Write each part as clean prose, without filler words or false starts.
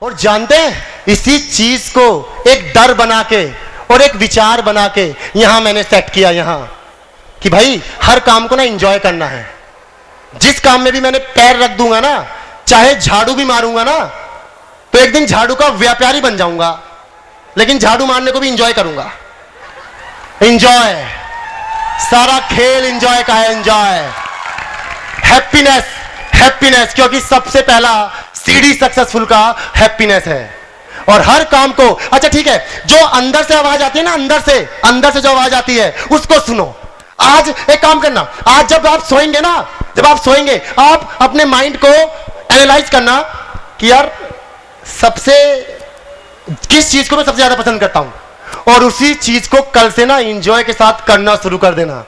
और जानते हैं, इसी चीज को एक डर बना के और एक विचार बना के यहां मैंने सेट किया यहां कि भाई हर काम को ना एंजॉय करना है। जिस काम में भी मैंने पैर रख दूंगा ना, चाहे झाड़ू भी मारूंगा ना, तो एक दिन झाड़ू का व्यापारी बन जाऊंगा, लेकिन झाड़ू मारने को भी एंजॉय करूंगा। एंजॉय, सारा खेल एंजॉय का है। एंजॉय, हैप्पीनेस, हैप्पीनेस, क्योंकि सबसे पहला सीढ़ी सक्सेसफुल का हैप्पीनेस है। और हर काम को, अच्छा ठीक है, जो अंदर से आवाज आती है ना, अंदर से जो आवाज आती है उसको सुनो। आज एक काम करना, आज जब आप सोएंगे ना, जब आप सोएंगे, आप अपने माइंड को एनालाइज करना कि यार सबसे किस चीज को मैं सबसे ज्यादा पसंद करता हूं, और उसी चीज को कल से ना एंजॉय के साथ करना शुरू कर देना।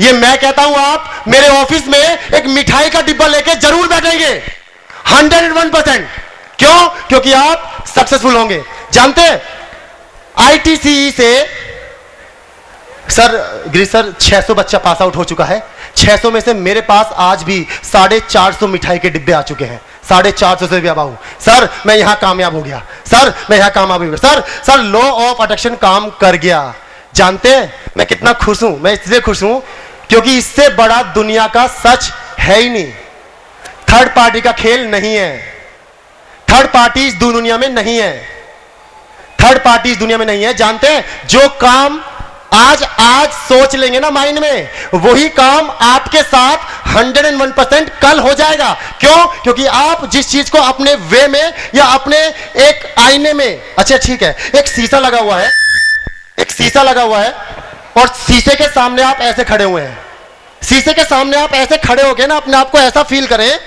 ये मैं कहता हूं, आप मेरे ऑफिस में एक मिठाई का डिब्बा लेके जरूर बैठेंगे 101%। क्यों? क्योंकि आप सक्सेसफुल होंगे। जानते हैं आईटीसीई से सर, गिरीश सर, 600 बच्चा पास आउट हो चुका है। 600 में से मेरे पास आज भी 450 मिठाई के डिब्बे आ चुके हैं। 450 से भी अब आऊं। सर मैं यहां कामयाब हो गया, सर मैं यहां कामयाब हो गया, सर लॉ ऑफ अट्रैक्शन काम कर गया। जानते हैं मैं कितना खुश हूं? मैं इसलिए खुश हूं क्योंकि इससे बड़ा दुनिया का सच है ही नहीं। थर्ड पार्टी का खेल नहीं है। थर्ड पार्टी इस दुनिया में नहीं है। थर्ड पार्टी इस दुनिया में नहीं है। जानते हैं, जो काम आज सोच लेंगे ना माइंड में, वही काम आपके साथ 101% कल हो जाएगा। क्यों? क्योंकि आप जिस चीज को अपने वे में या अपने एक आईने में, अच्छा ठीक है, एक शीशा लगा हुआ है, एक शीशा लगा हुआ है, और शीशे के सामने आप ऐसे खड़े हुए हैं। शीशे के सामने आप ऐसे खड़े होके ना अपने आप को ऐसा फील करें,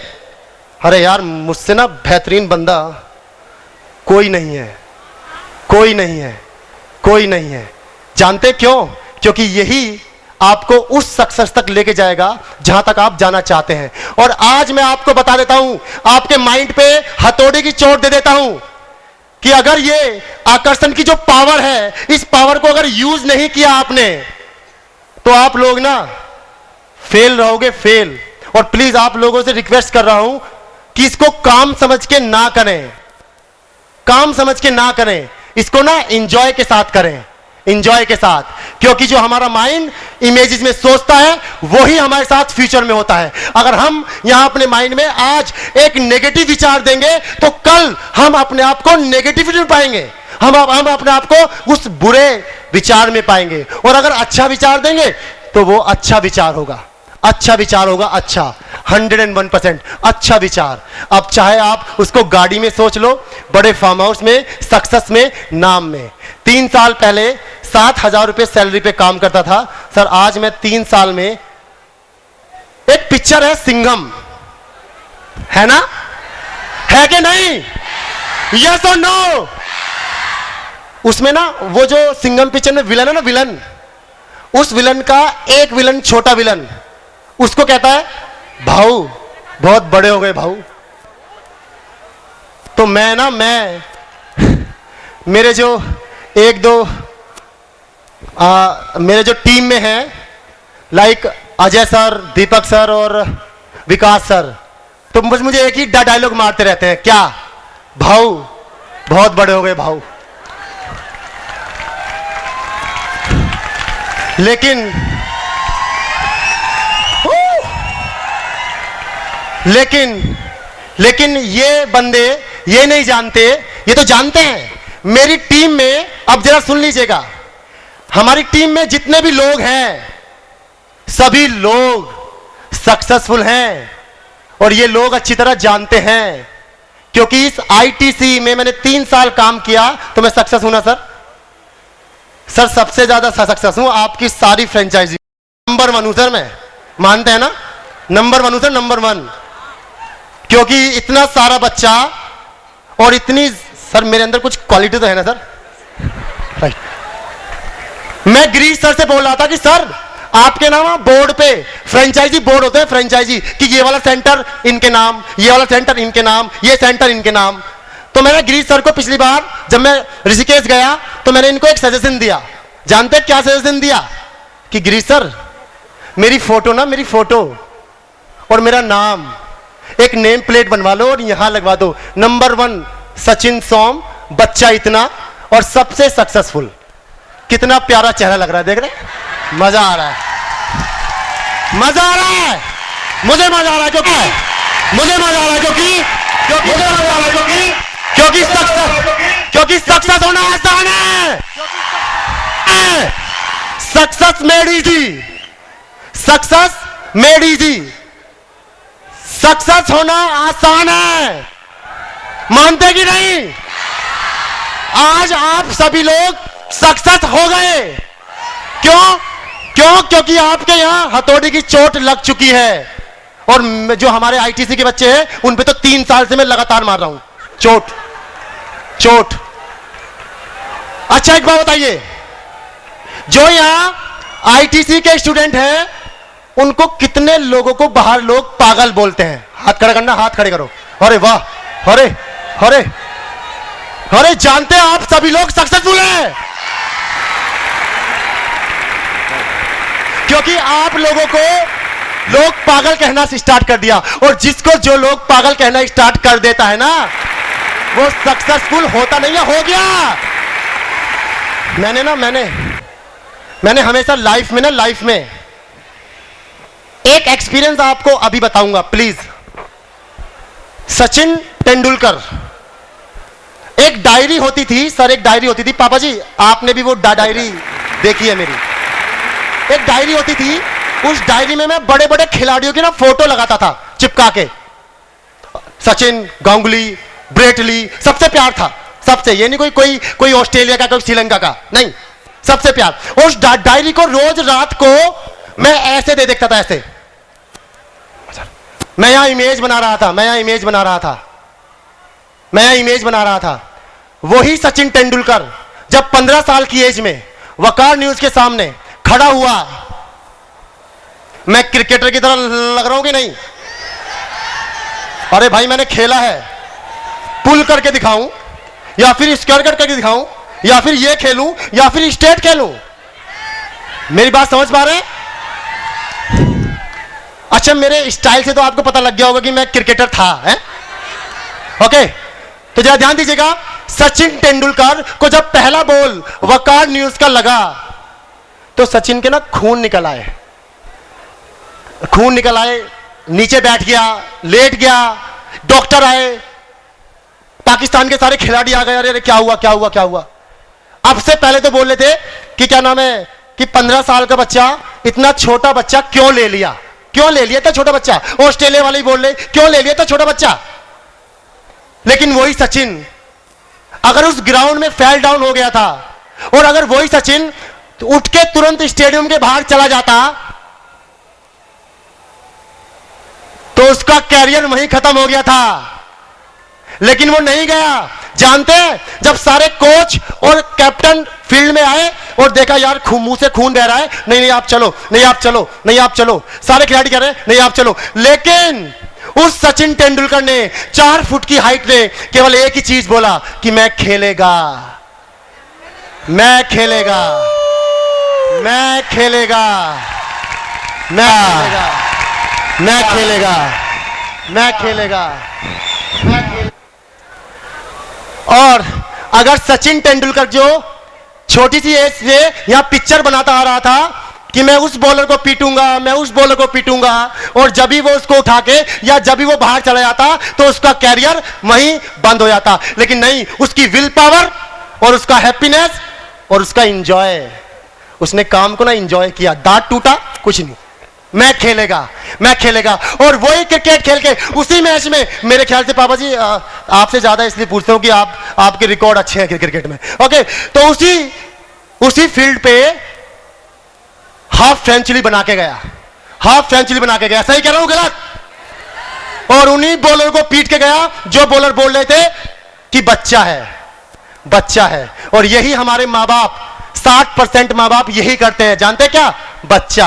अरे यार मुझसे ना बेहतरीन बंदा कोई नहीं है, कोई नहीं है, कोई नहीं है। जानते क्यों? क्योंकि यही आपको उस सक्सेस तक लेके जाएगा जहां तक आप जाना चाहते हैं। और आज मैं आपको बता देता हूं, आपके माइंड पे हथौड़े की चोट दे देता हूं कि अगर ये आकर्षण की जो पावर है, इस पावर को अगर यूज नहीं किया आपने, तो आप लोग ना फेल रहोगे, फेल। और प्लीज आप लोगों से रिक्वेस्ट कर रहा हूं कि इसको काम समझ के ना करें, काम समझ के ना करें, इसको ना एंजॉय के साथ करें, एंजॉय के साथ। क्योंकि जो हमारा माइंड इमेजेस में सोचता है, वही हमारे साथ फ्यूचर में होता है। अगर हम यहां अपने माइंड में आज एक नेगेटिव विचार देंगे, तो कल हम अपने आप को नेगेटिविटी में पाएंगे, हम अपने आप को उस बुरे विचार में पाएंगे। और अगर अच्छा विचार देंगे तो वो अच्छा विचार होगा, अच्छा विचार होगा, अच्छा 101% अच्छा विचार। अब चाहे आप उसको गाड़ी में सोच लो, बड़े फार्म हाउस में, सक्सेस में, नाम में। 3 साल पहले 7,000 रुपए सैलरी पे काम करता था सर। आज मैं 3 साल में, एक पिक्चर है सिंघम, है ना, है कि नहीं? यस और नो? उसमें ना वो जो सिंघम पिक्चर में विलन है ना, विलन, उस विलन का एक विलन, छोटा विलन, उसको कहता है भाऊ बहुत बड़े हो गए भाऊ। तो मैं मेरे जो एक दो मेरे जो टीम में हैं, लाइक अजय सर, दीपक सर और विकास सर, तो बस मुझे एक ही डायलॉग मारते रहते हैं, क्या भाऊ बहुत बड़े हो गए भाऊ। लेकिन ये बंदे ये नहीं जानते, ये तो जानते हैं। मेरी टीम में, अब जरा सुन लीजिएगा, हमारी टीम में जितने भी लोग हैं, सभी लोग सक्सेसफुल हैं। और ये लोग अच्छी तरह जानते हैं, क्योंकि इस आईटीसी में मैंने 3 साल काम किया, तो मैं सक्सेस हूं ना सर? सर सबसे ज्यादा सक्सेस हूं आपकी सारी फ्रेंचाइजी, नंबर 1 हूं सर मैं, मानते हैं ना? नंबर 1 हूं सर, नंबर 1। क्योंकि इतना सारा बच्चा और इतनी, सर मेरे अंदर कुछ क्वालिटी तो है ना सर, राइट। मैं गिरीश सर से बोल रहा था कि सर आपके नाम बोर्ड पे फ्रेंचाइजी बोर्ड होते हैं, फ्रेंचाइजी, कि ये वाला सेंटर इनके नाम, ये वाला सेंटर इनके नाम, ये सेंटर इनके नाम। तो मैंने गिरीश सर को पिछली बार जब मैं ऋषिकेश गया, तो मैंने इनको एक सजेशन दिया। जानते क्या सजेशन दिया? कि गिरीश सर मेरी फोटो ना, मेरी फोटो और मेरा नाम एक नेम प्लेट बनवा लो और यहां लगवा दो, नंबर 1 सचिन सोम, बच्चा इतना और सबसे सक्सेसफुल। कितना प्यारा चेहरा लग रहा है, देख रहे? मजा आ रहा है, मजा आ रहा है, मुझे मजा आ रहा है मुझे मजा आ रहा है क्योंकि सक्सेस होना आसान है। Success made easy, success made easy, success होना आसान है। मानते कि नहीं? आज आप सभी लोग सक्सेस हो गए। क्योंकि आपके यहां हथौड़ी की चोट लग चुकी है। और जो हमारे आईटीसी के बच्चे हैं उन पे तो 3 साल से मैं लगातार मार रहा हूं चोट। अच्छा एक बात बताइए, जो यहां आईटीसी के स्टूडेंट हैं उनको कितने लोगों को बाहर लोग पागल बोलते हैं? हाथ खड़ा करना, हाथ खड़े करो। अरे वाह, अरे जानते हैं आप सभी लोग सक्सेसफुल हैं क्योंकि आप लोगों को लोग पागल कहना स्टार्ट कर दिया। और जिसको जो लोग पागल कहना स्टार्ट कर देता है ना, वो सक्सेसफुल होता नहीं है, हो गया। मैंने हमेशा लाइफ में एक एक्सपीरियंस आपको अभी बताऊंगा, प्लीज। सचिन तेंदुलकर, एक डायरी होती थी सर, एक डायरी होती थी। पापा जी आपने भी वो डायरी देखी है मेरी? एक डायरी होती थी, उस डायरी में मैं बड़े बड़े खिलाड़ियों की ना फोटो लगाता था चिपका के। सचिन, गांगुली, ब्रेटली, सबसे प्यार था, सबसे। ये नहीं कोई ऑस्ट्रेलिया का, कोई श्रीलंका का, नहीं, सबसे प्यार। उस डायरी को रोज रात को मैं ऐसे दे देखता था, ऐसे। मैं यहां इमेज बना रहा था। वही सचिन तेंदुलकर जब 15 साल की एज में वकार न्यूज के सामने खड़ा हुआ, मैं क्रिकेटर की तरह लग रहा हूं कि नहीं? अरे भाई मैंने खेला है, पुल करके दिखाऊं या फिर स्क्वायर करके दिखाऊं या फिर ये खेलूं या फिर स्टेट खेलूं? मेरी बात समझ पा रहे हैं? अच्छा, मेरे स्टाइल से तो आपको पता लग गया होगा कि मैं क्रिकेटर था, है? ओके, तो जरा ध्यान दीजिएगा। सचिन तेंदुलकर को जब पहला बॉल वकार न्यूज का लगा तो सचिन के ना खून निकल आए, नीचे बैठ गया, लेट गया, डॉक्टर आए, पाकिस्तान के सारे खिलाड़ी आ गए। अरे क्या हुआ? अब से पहले तो बोल रहे थे कि क्या नाम है, कि 15 साल का बच्चा, इतना छोटा बच्चा क्यों ले लिया था? छोटा बच्चा, ऑस्ट्रेलिया वाले ही बोल रहे क्यों ले लिया था छोटा बच्चा। लेकिन वही सचिन अगर उस ग्राउंड में फेल डाउन हो गया था और अगर वही सचिन तो उठ के तुरंत स्टेडियम के बाहर चला जाता तो उसका कैरियर वहीं खत्म हो गया था। लेकिन वो नहीं गया। जानते हैं, जब सारे कोच और कैप्टन फील्ड में आए और देखा यार मुंह से खून बह रहा है, नहीं आप चलो, सारे खिलाड़ी कह रहे हैं नहीं आप चलो, लेकिन उस सचिन तेंदुलकर ने 4 फुट की हाइट ने केवल एक ही चीज बोला कि मैं खेलेगा। और अगर सचिन तेंदुलकर जो छोटी सी एज से यहां पिक्चर बनाता आ रहा था कि मैं उस बॉलर को पीटूंगा, और जब भी वो उसको उठा के या जब भी वो बाहर चला जाता तो उसका कैरियर वहीं बंद हो जाता। लेकिन नहीं, उसकी विल पावर और उसका हैप्पीनेस और उसका एंजॉय, उसने काम को ना एंजॉय किया। दांत टूटा, कुछ नहीं, मैं खेलेगा। और वही क्रिकेट खेल के उसी मैच में, मेरे ख्याल से पापा जी आपसे ज्यादा इसलिए पूछता हूं कि आपके रिकॉर्ड अच्छे हैं क्रिकेट में, ओके, तो उसी फील्ड पे हाफ सेंचुरी बना के गया। सही कह रहा हूं गलत? और उन्हीं बॉलर को पीट के गया जो बॉलर बोल रहे थे कि बच्चा है। और यही हमारे माँ बाप, 60% माँ बाप यही करते हैं। जानते क्या? बच्चा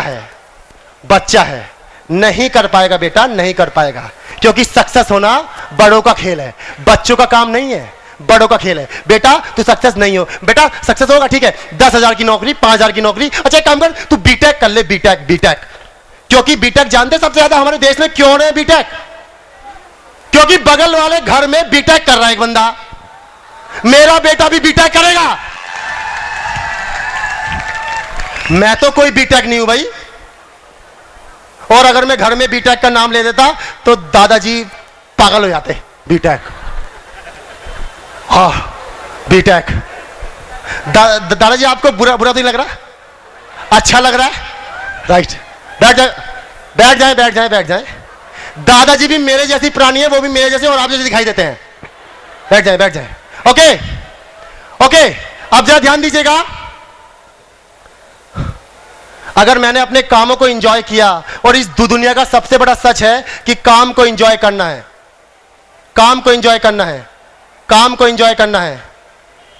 है, नहीं कर पाएगा बेटा, नहीं कर पाएगा, क्योंकि सक्सेस होना बड़ों का खेल है, बच्चों का काम नहीं है, बड़ों का खेल है। बेटा तू सक्सेस नहीं हो, बेटा सक्सेस होगा ठीक है, 10,000 की नौकरी, 5,000 की नौकरी, अच्छा एक काम कर तू बीटेक कर ले, बीटेक। क्योंकि बीटेक जानते सबसे ज्यादा हमारे देश में क्यों है बीटेक? क्योंकि बगल वाले घर में बीटेक कर रहा है एक बंदा, मेरा बेटा भी बीटेक करेगा। मैं तो कोई बीटेक नहीं हूं भाई, और अगर मैं घर में बीटेक का नाम ले देता तो दादाजी पागल हो जाते। बीटेक, हाँ बीटेक। दादाजी आपको बुरा बुरा तो नहीं लग रहा? अच्छा लग रहा है? राइट, बैठ जाए बैठ जाए बैठ जाए बैठ जाए। दादाजी भी मेरे जैसी प्राणी है, वो भी मेरे जैसे और आप जैसे दिखाई देते हैं। बैठ जाए बैठ जाए। ओके ओके, अब जरा ध्यान दीजिएगा। अगर मैंने अपने कामों को एंजॉय किया, और इस दुनिया का सबसे बड़ा सच है कि काम को एंजॉय करना है, काम को एंजॉय करना है, काम को एंजॉय करना है,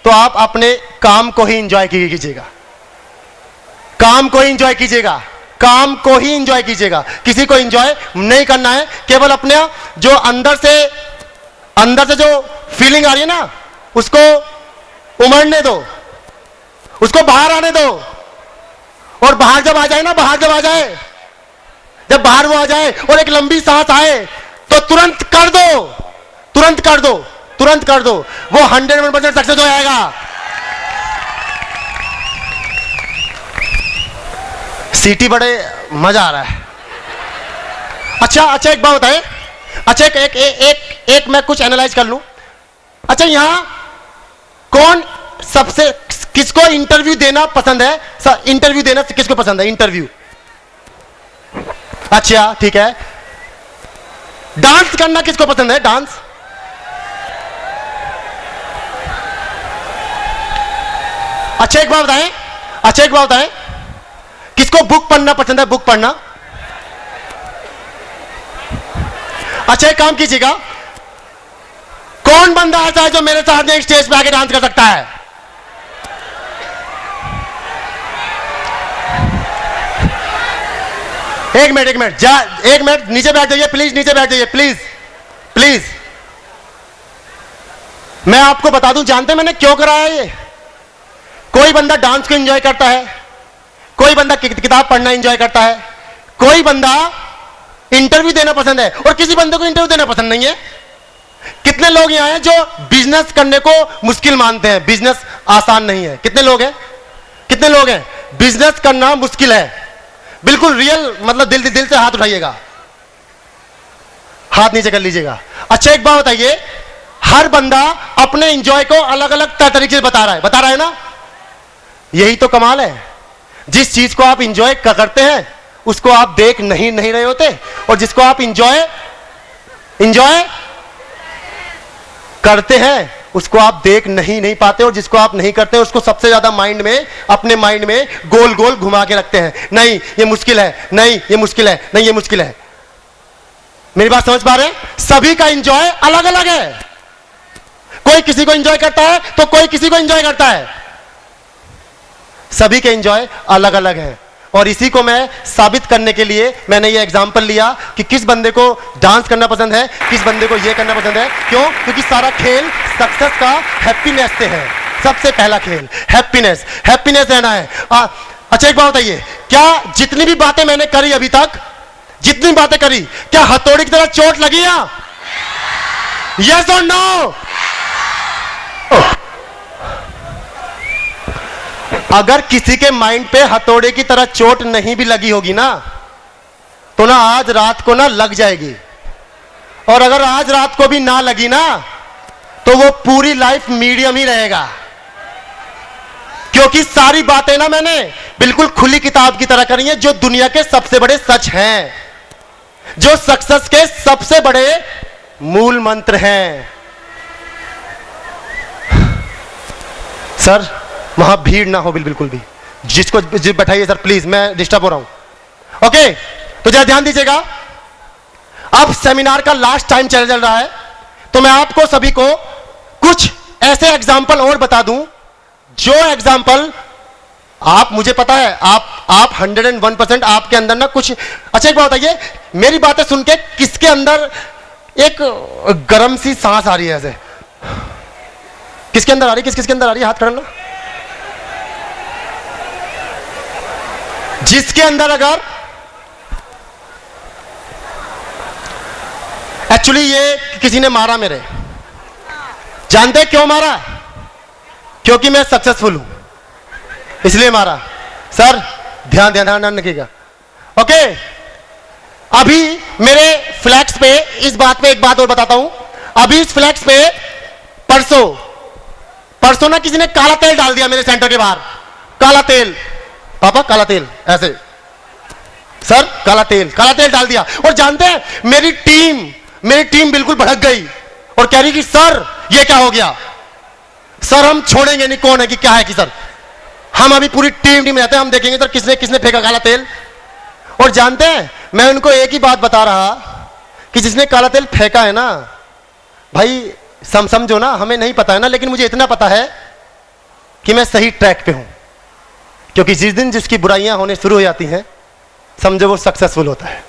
तो आप अपने काम को ही एंजॉय कीजिएगा, काम को ही एंजॉय कीजिएगा, काम को ही एंजॉय कीजिएगा। किसी को एंजॉय नहीं करना है, केवल अपने जो अंदर से जो फीलिंग आ रही है ना, उसको उमड़ने दो, उसको बाहर आने दो। और बाहर जब आ जाए ना, बाहर जब आ जाए, जब बाहर वो आ जाए और एक लंबी सांस आए, तो तुरंत कर दो, तुरंत कर दो, तुरंत कर दो। वो 100% सक्सेस हो जाएगा। सीटी बड़े मजा आ रहा है। अच्छा एक बात बताए। अच्छा एक मैं कुछ एनालाइज कर लूं। अच्छा, यहां कौन सबसे, किसको इंटरव्यू देना पसंद है? इंटरव्यू देना किसको पसंद है? इंटरव्यू। अच्छा ठीक है। डांस करना किसको पसंद है? डांस। अच्छा एक बात बताएं, अच्छा एक बात बताएं, किसको बुक पढ़ना पसंद है? बुक पढ़ना। अच्छा एक काम कीजिएगा, कौन बंदा ऐसा है जो मेरे साथ एक स्टेज पे आके डांस कर सकता है? एक मिनट एक मिनट नीचे बैठ जाइए प्लीज, नीचे बैठ जाइए प्लीज प्लीज। मैं आपको बता दूं, जानते मैंने क्यों कराया ये? कोई बंदा डांस को एंजॉय करता है, कोई बंदा किताब पढ़ना एंजॉय करता है, कोई बंदा इंटरव्यू देना पसंद है, और किसी बंदे को इंटरव्यू देना पसंद नहीं है। कितने लोग यहां हैं जो बिजनेस करने को मुश्किल मानते हैं? बिजनेस आसान नहीं है। कितने लोग हैं? कितने लोग हैं? बिजनेस करना मुश्किल है। बिल्कुल रियल, मतलब दिल से हाथ उठाइएगा, हाथ नीचे कर लीजिएगा। अच्छा एक बात बताइए, हर बंदा अपने एंजॉय को अलग अलग तरीके से बता रहा है ना? यही तो कमाल है। जिस चीज को आप एंजॉय करते हैं उसको आप देख नहीं रहे होते, और जिसको आप एंजॉय करते हैं उसको आप देख नहीं पाते, और जिसको आप नहीं करते उसको सबसे ज्यादा अपने माइंड में गोल गोल घुमा के रखते हैं। नहीं ये मुश्किल है, नहीं ये मुश्किल है, नहीं ये मुश्किल है। मेरी बात समझ पा रहे हैं? सभी का एंजॉय अलग अलग है। कोई किसी को एंजॉय करता है तो कोई किसी को एंजॉय करता है। सभी के एंजॉय अलग अलग है, और इसी को मैं साबित करने के लिए मैंने ये एग्जांपल लिया कि किस बंदे को डांस करना पसंद है, किस बंदे को ये करना पसंद है। क्यों? क्योंकि सारा खेल सक्सेस का हैप्पीनेस से है। सबसे पहला खेल हैप्पीनेस रहना है। अच्छा एक बात बताइए, क्या जितनी भी बातें मैंने करी अभी तक, जितनी बातें करी, क्या हथौड़ी की तरह चोट लगी है? यस और नो? अगर किसी के माइंड पे हथौड़े की तरह चोट नहीं भी लगी होगी ना, तो ना आज रात को ना लग जाएगी, और अगर आज रात को भी ना लगी ना, तो वो पूरी लाइफ मीडियम ही रहेगा। क्योंकि सारी बातें ना मैंने बिल्कुल खुली किताब की तरह करी हैं, जो दुनिया के सबसे बड़े सच हैं, जो सक्सेस के सबसे बड़े मूल मंत्र हैं। सर वहां भीड़ ना हो बिल्कुल भी, जिसको बैठाइए सर प्लीज, मैं डिस्टर्ब हो रहा हूं। ओके, तो जरा ध्यान दीजिएगा। अब सेमिनार का लास्ट टाइम चल रहा है, तो मैं आपको सभी को कुछ ऐसे एग्जाम्पल और बता दूं, जो एग्जाम्पल आप, मुझे पता है आप 101% आपके अंदर ना कुछ। अच्छा एक बात बताइए, मेरी बातें सुन के किसके अंदर एक गर्म सी सांस आ रही है? ऐसे किसके अंदर आ रही है? किसके अंदर आ रही है? हाथ करना। जिसके अंदर अगर एक्चुअली ये किसी ने मारा, मेरे जानते क्यों मारा? क्योंकि मैं सक्सेसफुल हूं, इसलिए मारा। सर ध्यान ध्यान रखिएगा। ओके, अभी मेरे फ्लैक्स पे इस बात पे एक बात और बताता हूं। अभी इस फ्लैक्स पे परसों ना किसी ने काला तेल डाल दिया मेरे सेंटर के बाहर। काला तेल, पापा काला तेल, ऐसे सर काला तेल डाल दिया। और जानते हैं मेरी टीम बिल्कुल भड़क गई और कह रही कि सर ये क्या हो गया, सर हम छोड़ेंगे नहीं, कौन है कि क्या है कि सर हम अभी पूरी टीम रहते हैं, हम देखेंगे सर किसने फेंका काला तेल। और जानते हैं मैं उनको एक ही बात बता रहा कि जिसने काला तेल फेंका है ना भाई, समझो ना, हमें नहीं पता है ना, लेकिन मुझे इतना पता है कि मैं सही ट्रैक पे हूं। क्योंकि जिस दिन जिसकी बुराइयां होने शुरू हो जाती हैं, समझो वो सक्सेसफुल होता है।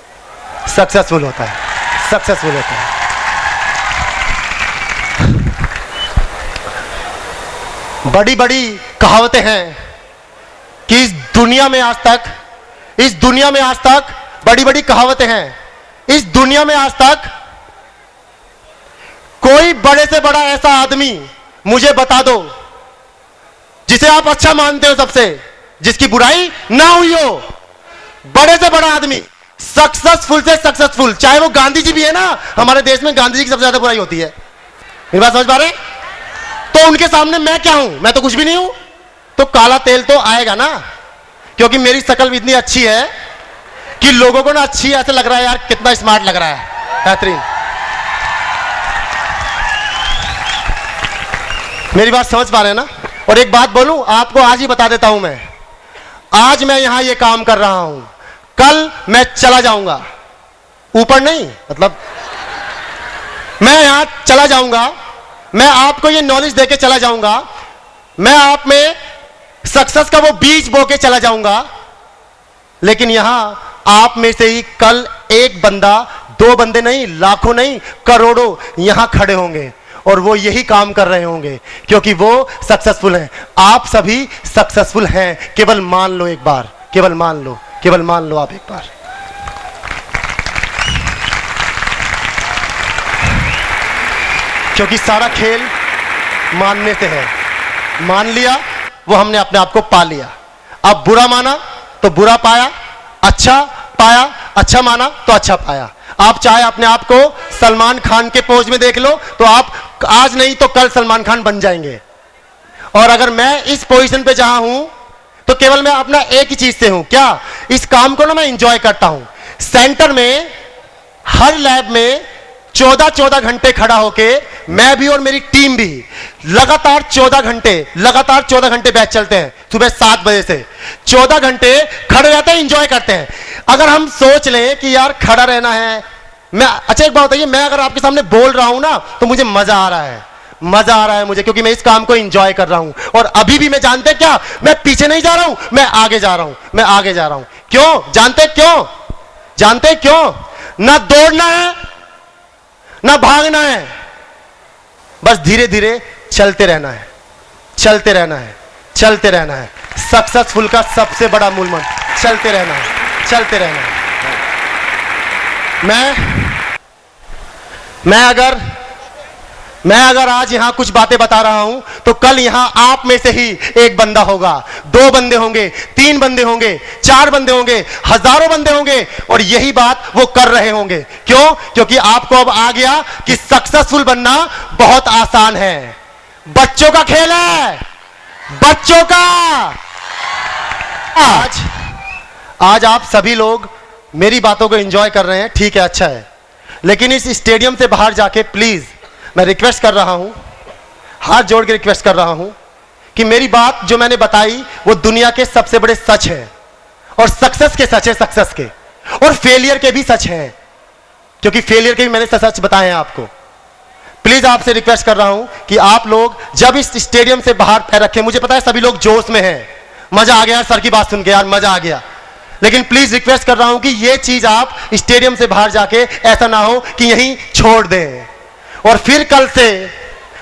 बड़ी बड़ी कहावतें हैं कि इस दुनिया में आज तक बड़ी बड़ी कहावतें हैं। इस दुनिया में आज तक कोई बड़े से बड़ा ऐसा आदमी मुझे बता दो जिसे आप अच्छा मानते हो सबसे, जिसकी बुराई ना हुई हो। बड़े से बड़ा आदमी, सक्सेसफुल से सक्सेसफुल, चाहे वो गांधी जी भी है ना, हमारे देश में गांधी जी की सबसे ज्यादा बुराई होती है। मेरी बात समझ पा रहे? तो उनके सामने मैं क्या हूं? मैं तो कुछ भी नहीं हूं। तो काला तेल तो आएगा ना, क्योंकि मेरी शक्ल भी इतनी अच्छी है कि लोगों को ना अच्छी ऐसे लग रहा है, यार कितना स्मार्ट लग रहा है, बेहतरीन। मेरी बात समझ पा रहे हैं ना? और एक बात बोलूं आपको, आज ही बता देता हूं मैं, आज मैं यहां ये काम कर रहा हूं, कल मैं चला जाऊंगा, ऊपर नहीं, मतलब मैं यहां चला जाऊंगा, मैं आपको ये नॉलेज देके चला जाऊंगा, मैं आप में सक्सेस का वो बीज बो के चला जाऊंगा। लेकिन यहां आप में से ही कल एक बंदा, दो बंदे नहीं, लाखों नहीं, करोड़ों यहां खड़े होंगे और वो यही काम कर रहे होंगे क्योंकि वो सक्सेसफुल हैं। आप सभी सक्सेसफुल हैं, केवल मान लो एक बार, केवल मान लो आप एक बार। क्योंकि सारा खेल मानने से है। मान लिया वो हमने अपने आप को पा लिया। अब बुरा माना तो बुरा पाया, अच्छा माना तो अच्छा पाया। आप चाहे अपने आप को सलमान खान के पोज में देख लो तो आप आज नहीं तो कल सलमान खान बन जाएंगे। और अगर मैं इस पोजीशन पे जहां हूं तो केवल मैं अपना एक ही चीज से हूं, क्या? इस काम को ना मैं एंजॉय करता हूं। सेंटर में हर लैब में 14 घंटे खड़ा होके मैं भी और मेरी टीम भी लगातार 14 घंटे बैच चलते हैं। सुबह 7 बजे से 14 घंटे खड़े रहते हैं, एंजॉय करते हैं। अगर हम सोच लें कि यार खड़ा रहना है, मैं अच्छा एक बात बताइए, मैं अगर आपके सामने बोल रहा हूं ना तो मुझे मजा आ रहा है मुझे, क्योंकि मैं इस काम को एंजॉय कर रहा हूं। और अभी भी मैं, जानते हैं क्या, मैं पीछे नहीं जा रहा हूं, मैं आगे जा रहा हूं। क्यों? जानते क्यों? ना दौड़ना है ना भागना है, बस धीरे धीरे चलते रहना है। सक्सेसफुल का सबसे बड़ा मूल मंत्र चलते रहना है। मैं अगर आज यहां कुछ बातें बता रहा हूं तो कल यहां आप में से ही एक बंदा होगा, 2 बंदे होंगे, 3 बंदे होंगे, 4 बंदे होंगे, हजारों बंदे होंगे और यही बात वो कर रहे होंगे। क्यों? क्योंकि आपको अब आ गया कि सक्सेसफुल बनना बहुत आसान है। बच्चों का खेल है, बच्चों का। आज आप सभी लोग मेरी बातों को एंजॉय कर रहे हैं, ठीक है, अच्छा है। लेकिन इस स्टेडियम से बाहर जाके प्लीज मैं रिक्वेस्ट कर रहा हूं, हाथ जोड़ के रिक्वेस्ट कर रहा हूं कि मेरी बात जो मैंने बताई वो दुनिया के सबसे बड़े सच है। और सक्सेस के सच है, सक्सेस के, और फेलियर के भी सच है, क्योंकि फेलियर के भी मैंने सच बताए हैं आपको। प्लीज आपसे रिक्वेस्ट कर रहा हूं कि आप लोग जब इस स्टेडियम से बाहर पैर रखें, मुझे पता है सभी लोग जोश में हैं, मजा आ गया सर की बात सुन के, यार मजा आ गया। लेकिन प्लीज रिक्वेस्ट कर रहा हूं कि ये चीज आप स्टेडियम से बाहर जाके ऐसा ना हो कि यहीं छोड़ दें और फिर कल से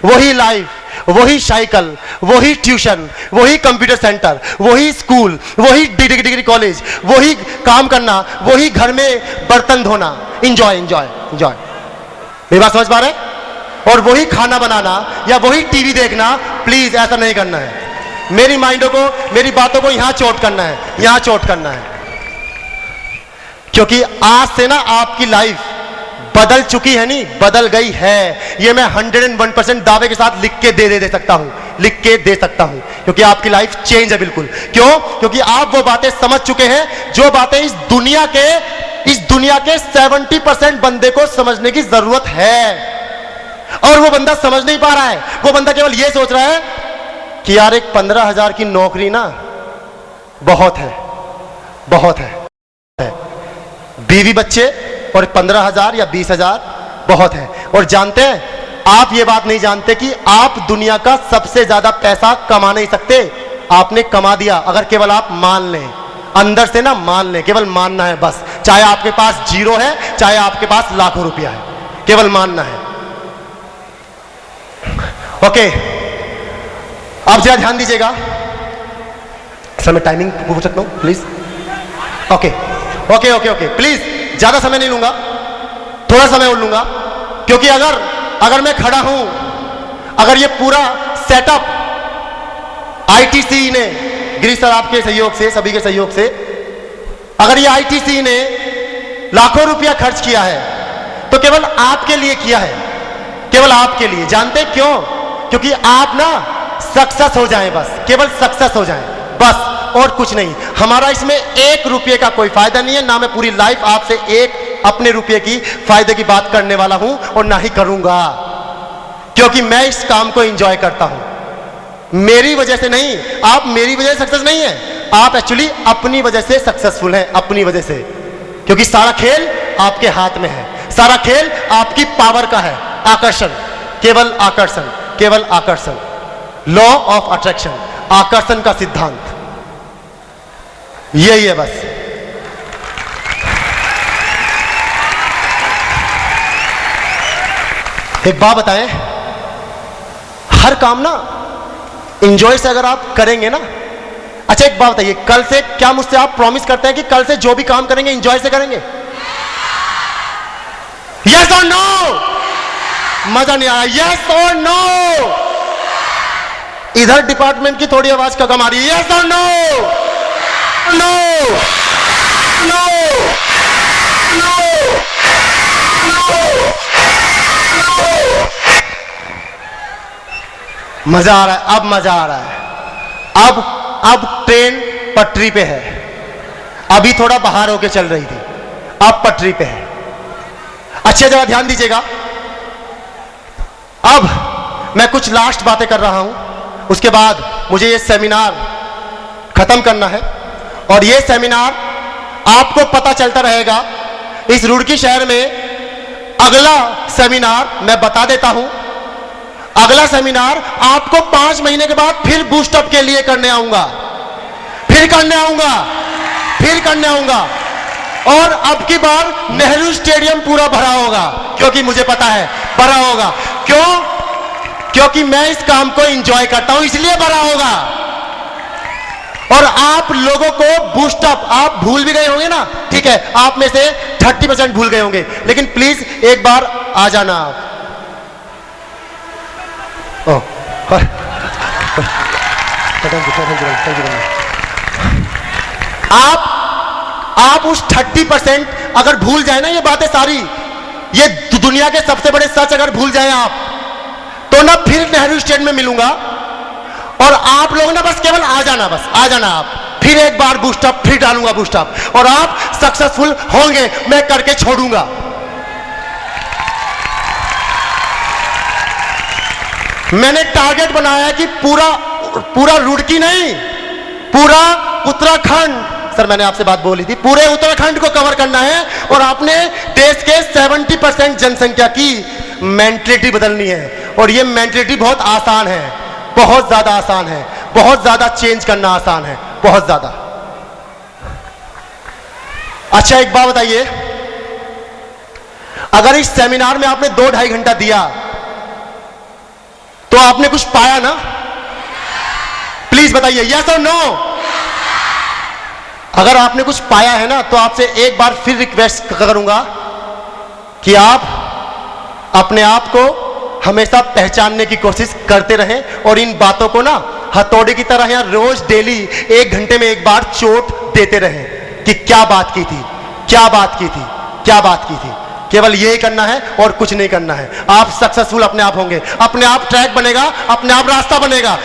वही लाइफ, वही साइकिल, वही ट्यूशन, वही कंप्यूटर सेंटर, वही स्कूल, वही डिग्री कॉलेज, वही काम करना, वही घर में बर्तन धोना। एंजॉय। मेरी बात समझ पा रहे हैं? और वही खाना बनाना या वही टीवी देखना, प्लीज ऐसा नहीं करना है। मेरी माइंडों को, मेरी बातों को यहां चोट करना है, यहां चोट करना है, क्योंकि आज से ना आपकी लाइफ बदल चुकी है, नहीं बदल गई है। ये मैं 101% दावे के साथ लिख के दे सकता हूं, लिख के दे सकता हूं, क्योंकि आपकी लाइफ चेंज है बिल्कुल। क्यों? क्योंकि आप वो बातें समझ चुके हैं जो बातें इस दुनिया के 70% बंदे को समझने की जरूरत है, और वो बंदा समझ नहीं पा रहा है। वो बंदा केवल ये सोच रहा है कि यार एक 15,000 की नौकरी ना बहुत है, बहुत है। बीवी बच्चे और 15,000 या 20,000 बहुत है। और जानते हैं, आप ये बात नहीं जानते कि आप दुनिया का सबसे ज्यादा पैसा कमा नहीं सकते। आपने कमा दिया अगर केवल आप मान लें, अंदर से ना मान लें, केवल मानना है बस। चाहे आपके पास 0 है, चाहे आपके पास लाखों रुपया है, केवल मानना है। ओके, अब जरा ध्यान दीजिएगा। सर मैं टाइमिंग पूछ सकता हूं please? Okay okay okay okay, please ज्यादा समय नहीं लूंगा, थोड़ा समय और लूंगा, क्योंकि अगर मैं खड़ा हूं, अगर ये पूरा सेटअप आईटीसी ने, गिरीश सर आपके सहयोग से, सभी के सहयोग से, अगर ये आईटीसी ने लाखों रुपया खर्च किया है तो केवल आपके लिए किया है, केवल आपके लिए। जानते क्यों? क्योंकि आप ना सक्सेस हो जाएं, बस केवल सक्सेस हो जाएं बस, और कुछ नहीं। हमारा इसमें 1 रुपये का कोई फायदा नहीं है, ना मैं पूरी लाइफ आपसे एक अपने रुपये की फायदे की बात करने वाला हूं, और ना ही करूंगा, क्योंकि मैं इस काम को एंजॉय करता हूं। मेरी वजह से नहीं, आप मेरी वजह से सक्सेस नहीं है, आप एक्चुअली अपनी वजह से सक्सेसफुल हैं, अपनी वजह से। क्योंकि सारा खेल आपके हाथ में है, सारा खेल आपकी पावर का है। आकर्षण, केवल आकर्षण, केवल आकर्षण, लॉ ऑफ अट्रैक्शन, आकर्षण का सिद्धांत, यही है बस। एक बात बताएं, हर काम ना एंजॉय से अगर आप करेंगे ना, अच्छा एक बात बताइए, कल से क्या मुझसे आप प्रॉमिस करते हैं कि कल से जो भी काम करेंगे एंजॉय से करेंगे? यस और नो? मजा नहीं आया, यस और नो? इधर डिपार्टमेंट की थोड़ी आवाज का कम आ रही है, यस और no? No no no no. मजा आ रहा है, अब मजा आ रहा है। अब ट्रेन पटरी पे है, अभी थोड़ा बाहर होके चल रही थी, अब पटरी पे है। अच्छे जगह ध्यान दीजिएगा। अब मैं कुछ लास्ट बातें कर रहा हूं, उसके बाद मुझे ये सेमिनार खत्म करना है, और ये सेमिनार आपको पता चलता रहेगा। इस रुड़की शहर में अगला सेमिनार मैं बता देता हूं, अगला सेमिनार आपको 5 महीने के बाद फिर बूस्टअप के लिए करने आऊंगा, फिर करने आऊंगा, और अब की बार नेहरू स्टेडियम पूरा भरा होगा, क्योंकि मुझे पता है भरा होगा। क्यों? क्योंकि मैं इस काम को एंजॉय करता हूं, इसलिए भरा होगा। और आप लोगों को बूस्टअप, आप भूल भी गए होंगे ना, ठीक है, आप में से 30% भूल गए होंगे, लेकिन प्लीज एक बार आ जाना आप उस 30% अगर भूल जाए ना, ये बातें सारी, ये दुनिया के सबसे बड़े सच अगर भूल जाए आप, तो ना फिर नेहरू स्टेडियम में मिलूंगा, और आप लोग ना बस केवल आ जाना, बस आ जाना आप, फिर एक बार बूस्टअप फिर डालूंगा बूस्टअप, और आप सक्सेसफुल होंगे, मैं करके छोड़ूंगा। मैंने टारगेट बनाया है कि पूरा रुड़की नहीं, पूरा उत्तराखंड, सर मैंने आपसे बात बोली थी, पूरे उत्तराखंड को कवर करना है, और आपने देश के 70% जनसंख्या की मेंटलिटी बदलनी है। और ये मेंटलिटी बहुत आसान है, बहुत ज्यादा आसान है, बहुत ज्यादा चेंज करना आसान है, बहुत ज्यादा। अच्छा एक बात बताइए, अगर इस सेमिनार में आपने 2-2.5 घंटा दिया तो आपने कुछ पाया ना? प्लीज बताइए यस और नो। अगर आपने कुछ पाया है ना, तो आपसे एक बार फिर रिक्वेस्ट करूंगा कि आप अपने आप को हमेशा पहचानने की कोशिश करते रहें और इन बातों को ना हथौड़े की तरह या रोज डेली 1 घंटे में एक बार चोट देते रहें कि क्या बात की थी, क्या बात की थी, क्या बात की थी। केवल यही करना है और कुछ नहीं करना है। आप सक्सेसफुल अपने आप होंगे, अपने आप ट्रैक बनेगा, अपने आप रास्ता बनेगा।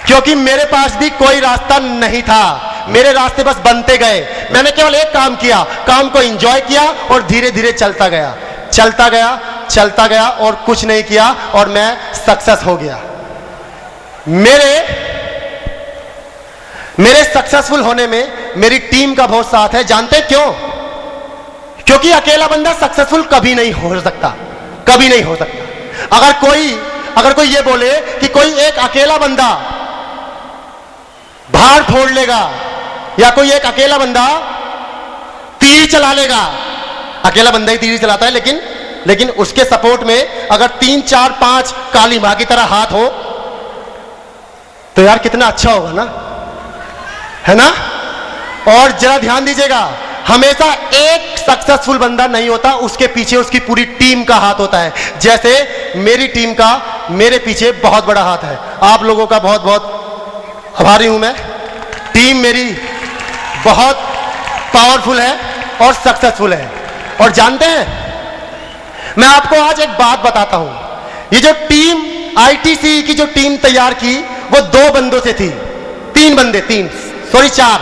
क्योंकि मेरे पास भी कोई रास्ता नहीं था, मेरे रास्ते बस बनते गए। मैंने केवल एक काम किया, काम को एंजॉय किया और धीरे धीरे चलता गया, चलता गया, चलता गया और कुछ नहीं किया और मैं सक्सेस हो गया। मेरे सक्सेसफुल होने में मेरी टीम का बहुत साथ है। जानते क्यों? क्योंकि अकेला बंदा सक्सेसफुल कभी नहीं हो सकता, कभी नहीं हो सकता। अगर कोई ये बोले कि कोई एक अकेला बंदा भार फोड़ लेगा या कोई एक अकेला बंदा तीर चला लेगा, अकेला बंदा ही तीर चलाता है, लेकिन उसके सपोर्ट में अगर 3 4 5 काली मां की तरह हाथ हो तो यार कितना अच्छा होगा ना, है ना। और जरा ध्यान दीजिएगा, हमेशा एक सक्सेसफुल बंदा नहीं होता, उसके पीछे उसकी पूरी टीम का हाथ होता है। जैसे मेरी टीम का मेरे पीछे बहुत बड़ा हाथ है। आप लोगों का बहुत बहुत आभारी हूं मैं। टीम मेरी बहुत पावरफुल है और सक्सेसफुल है। और जानते हैं, मैं आपको आज एक बात बताता हूं। ये जो टीम आईटीसी की जो टीम तैयार की वो 2 बंदों से थी, 3 बंदे, 4।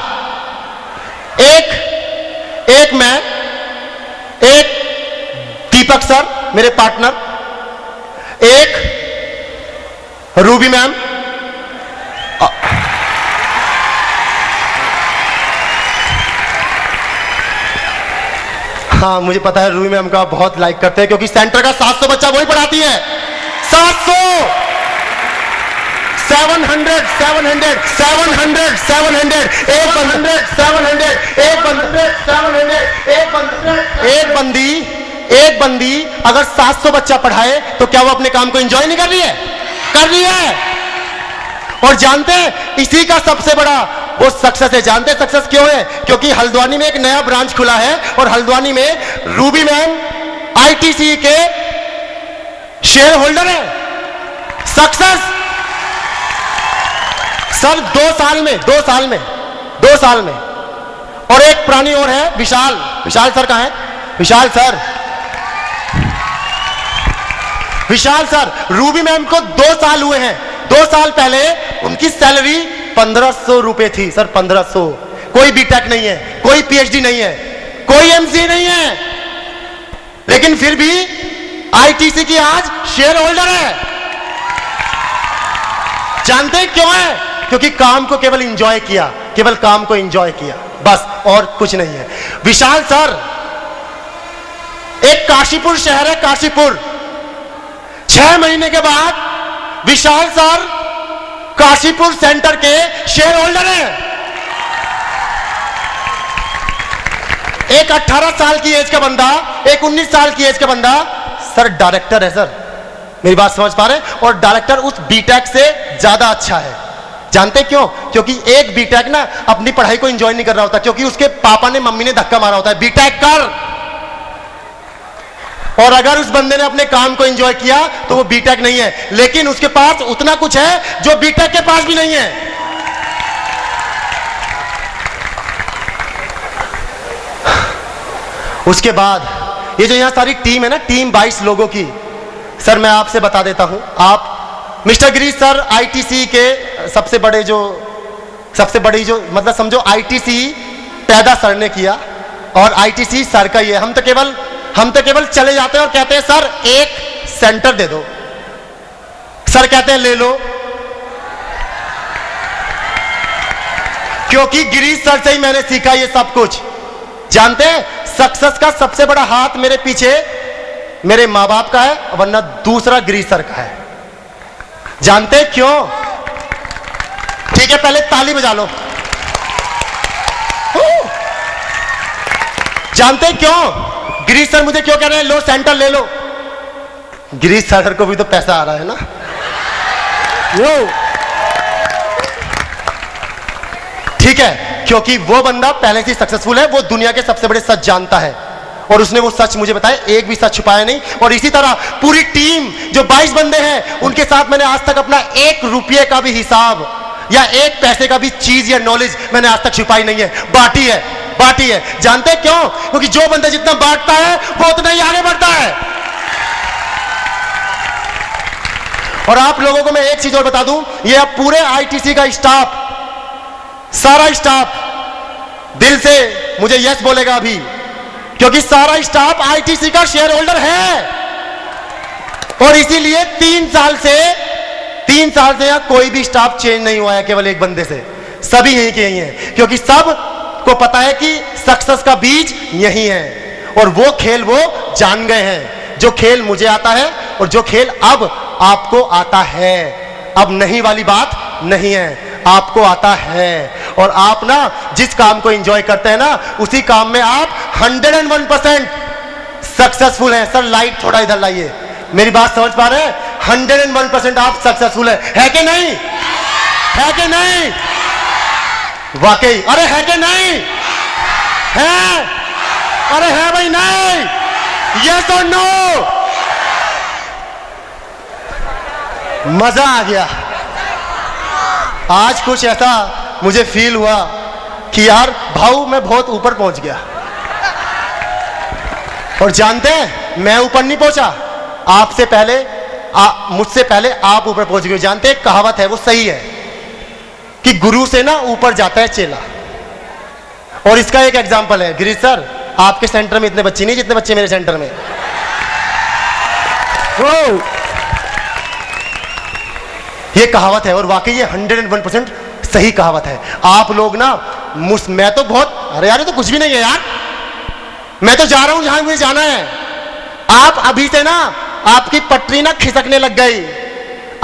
एक मैं, एक दीपक सर मेरे पार्टनर, एक रूबी मैम, हाँ मुझे पता है रूबी मैम का बहुत लाइक करते हैं क्योंकि सेंटर का 700 बच्चा वही पढ़ाती है। 700 700 700 700 700 एक बंदी अगर 700 बच्चा पढ़ाए तो क्या वो अपने काम को एंजॉय नहीं कर रही है? कर रही है। और जानते हैं इसी का सबसे बड़ा वो सक्सेस है। जानते हैं सक्सेस क्यों है? क्योंकि हल्द्वानी में एक नया ब्रांच खुला है और हल्द्वानी में रूबी मैम आईटीसी के शेयर होल्डर है। सक्सेस सर 2 साल में। और एक प्राणी और है, विशाल सर कहां है? विशाल सर रूबी मैम को 2 साल हुए हैं। 2 साल पहले उनकी सैलरी 1500 रुपए थी सर, 1500। कोई बीटेक नहीं है, कोई पीएचडी नहीं है, कोई एमसीए नहीं है, लेकिन फिर भी आईटीसी की आज शेयर होल्डर है। जानते हैं क्यों है? क्योंकि काम को केवल एंजॉय किया, केवल काम को एंजॉय किया, बस, और कुछ नहीं है। विशाल सर एक काशीपुर शहर है, काशीपुर। 6 महीने के बाद विशाल सर काशीपुर सेंटर के शेयर होल्डर हैं। एक 18 साल की एज का बंदा, एक 19 साल की एज का बंदा सर डायरेक्टर है। सर मेरी बात समझ पा रहे हैं? और डायरेक्टर उस बीटेक से ज्यादा अच्छा है। जानते क्यों? क्योंकि एक बीटेक ना अपनी पढ़ाई को एंजॉय नहीं कर रहा होता, क्योंकि उसके पापा ने मम्मी ने धक्का मारा होता है बीटेक कर। और अगर उस बंदे ने अपने काम को एंजॉय किया तो वो बीटेक नहीं है, लेकिन उसके पास उतना कुछ है जो बीटेक के पास भी नहीं है। उसके बाद ये जो यहां सारी टीम है ना, टीम 22 लोगों की, सर मैं आपसे बता देता हूं। आप मिस्टर गिरीश सर आईटीसी के सबसे बड़ी जो मतलब समझो आईटीसी पैदा सर ने किया और आईटीसी सर का ही है। हम तो केवल चले जाते हैं और कहते हैं सर एक सेंटर दे दो, सर कहते हैं ले लो, क्योंकि गिरीश सर से ही मैंने सीखा ये सब कुछ। जानते हैं सक्सेस का सबसे बड़ा हाथ मेरे पीछे मेरे मां बाप का है, वरना दूसरा गिरीश सर का है। जानते हैं क्यों? ठीक है, पहले ताली बजा लो। जानते हैं क्यों? गिरीश सर मुझे क्यों कह रहे हैं लो सेंटर ले लो? गिरीश सर को भी तो पैसा आ रहा है ना। ठीक है, क्योंकि वो बंदा पहले से सक्सेसफुल है, वो दुनिया के सबसे बड़े सच जानता है। और उसने वो सच मुझे बताया, एक भी सच छुपाया नहीं। और इसी तरह पूरी टीम जो 22 बंदे हैं, उनके साथ मैंने आज तक अपना 1 रुपये का भी हिसाब या 1 पैसे का भी चीज या नॉलेज मैंने आज तक छुपाई नहीं है, बांटी है, बांटी है। जानते हैं क्यों? क्योंकि जो बंदा जितना बांटता है वो उतना ही आगे बढ़ता है। और आप लोगों को मैं एक चीज और बता दूं, ये अब पूरे आईटीसी का स्टाफ, सारा स्टाफ दिल से मुझे यस बोलेगा अभी, क्योंकि सारा स्टाफ आईटीसी का शेयर होल्डर है। और इसीलिए 3 साल से यहां कोई भी स्टाफ चेंज नहीं हुआ है, केवल एक बंदे से, सभी यहीं के यहीं हैं। क्योंकि सब को पता है कि सक्सेस का बीज यही है। और वो खेल वो जान गए हैं, जो खेल मुझे आता है और जो खेल अब आपको आता है। अब नहीं वाली बात नहीं है, आपको आता है। और आप ना जिस काम को एंजॉय करते हैं ना, उसी काम में आप 101% सक्सेसफुल हैं। सर लाइट थोड़ा इधर लाइए, मेरी बात समझ पा रहे हैं? 101% आप सक्सेसफुल है कि नहीं? है कि नहीं? वाकई? अरे है कि नहीं? है? अरे है भाई? नहीं? यस और नो? मजा आ गया। आज कुछ ऐसा मुझे फील हुआ कि यार भाऊ मैं बहुत ऊपर पहुंच गया। और जानते हैं मैं ऊपर नहीं पहुंचा, आपसे पहले मुझसे पहले आप ऊपर पहुंच गए। जानते हैं कहावत है वो सही है कि गुरु से ना ऊपर जाता है चेला। और इसका एक एग्जांपल है, गिरीश सर आपके सेंटर में इतने बच्चे नहीं जितने बच्चे मेरे सेंटर में। ये कहावत है और वाकई ये 101% सही कहावत है। आप लोग ना मैं तो बहुत, अरे यार ये तो कुछ भी नहीं है यार, मैं तो जा रहा हूं जहां मुझे जाना है। आप अभी से ना आपकी पटरी ना खिसकने लग गई,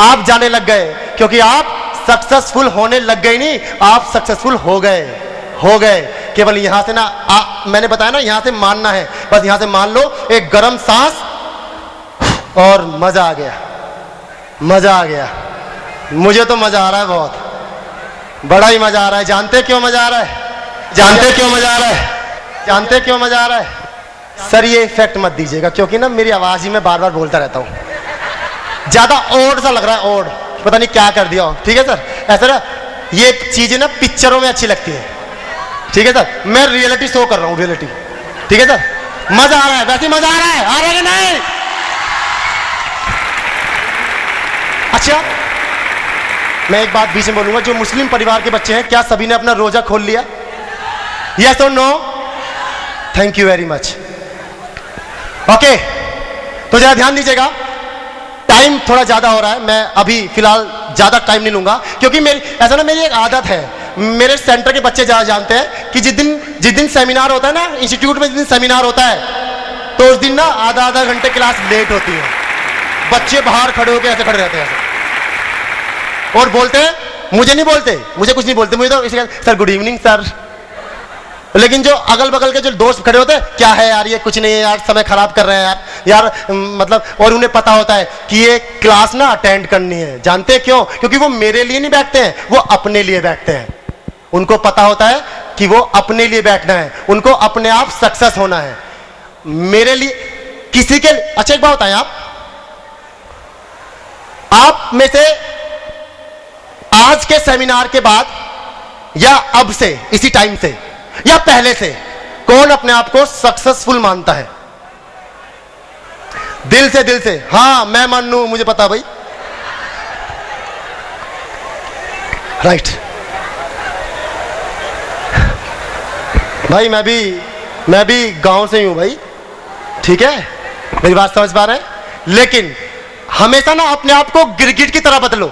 आप जाने लग गए, क्योंकि आप सक्सेसफुल होने लग गए। नहीं, आप सक्सेसफुल हो गए। केवल यहां से ना मैंने बताया ना, यहां से मानना है, बस यहां से मान लो, एक गर्म सांस और मजा आ गया, मजा आ गया। मुझे तो मजा आ रहा है, बहुत बड़ा ही मजा आ रहा है। जानते क्यों मजा आ रहा है? जानते क्यों मजा आ रहा है? जानते क्यों मजा आ रहा है? सर ये इफेक्ट मत दीजिएगा, क्योंकि ना मेरी आवाज ही मैं बार बार बोलता रहता हूं, ज्यादा ओड सा लग रहा है, ओड, पता नहीं क्या कर दिया हो। ठीक है सर, ऐसा ना ये चीजें ना पिक्चरों में अच्छी लगती है। ठीक है सर, मैं रियलिटी शो कर रहा हूं, रियलिटी। ठीक है सर, मजा आ रहा है, वैसे मजा आ रहा है, आ रहा है कि नहीं? अच्छा मैं एक बात बीच में बोलूंगा, जो मुस्लिम परिवार के बच्चे हैं, क्या सभी ने अपना रोजा खोल लिया? यस और no? Thank you very much. Okay, तो जरा ध्यान दीजिएगा, टाइम थोड़ा ज्यादा हो रहा है, मैं अभी फिलहाल ज्यादा टाइम नहीं लूंगा, क्योंकि मेरी एक आदत है, मेरे सेंटर के बच्चे ज्यादा जानते हैं कि जिस दिन सेमिनार होता है ना, इंस्टीट्यूट में जिस दिन सेमिनार होता है, तो उस दिन ना आधा घंटे क्लास लेट होती है। बच्चे बाहर खड़े होकर ऐसे खड़े रहते हैं और बोलते हैं, मुझे नहीं बोलते, मुझे कुछ नहीं बोलते, मुझे तो इसे सर गुड इवनिंग सर। लेकिन जो अगल बगल के जो दोस्त खड़े होते हैं, क्या है यार ये कुछ नहीं है यार, समय खराब कर रहे हैं यार मतलब, और उन्हें पता होता है कि ये क्लास ना अटेंड करनी है। जानते हैं क्यों? क्योंकि वो मेरे लिए नहीं बैठते हैं, वो अपने लिए बैठते हैं। उनको पता होता है कि वो अपने लिए बैठना है, उनको अपने आप सक्सेस होना है। मेरे लिए किसी के, अच्छा एक बात बताएं, आप में से आज के सेमिनार के बाद या अब से, इसी टाइम से या पहले से, कौन अपने आप को सक्सेसफुल मानता है? दिल से हाँ मैं मानू, मुझे पता भाई, राइट। भाई मैं भी गांव से ही हूं भाई, ठीक है, मेरी बात समझ पा रहे हैं? लेकिन हमेशा ना अपने आप को गिरगिट की तरह बदलो।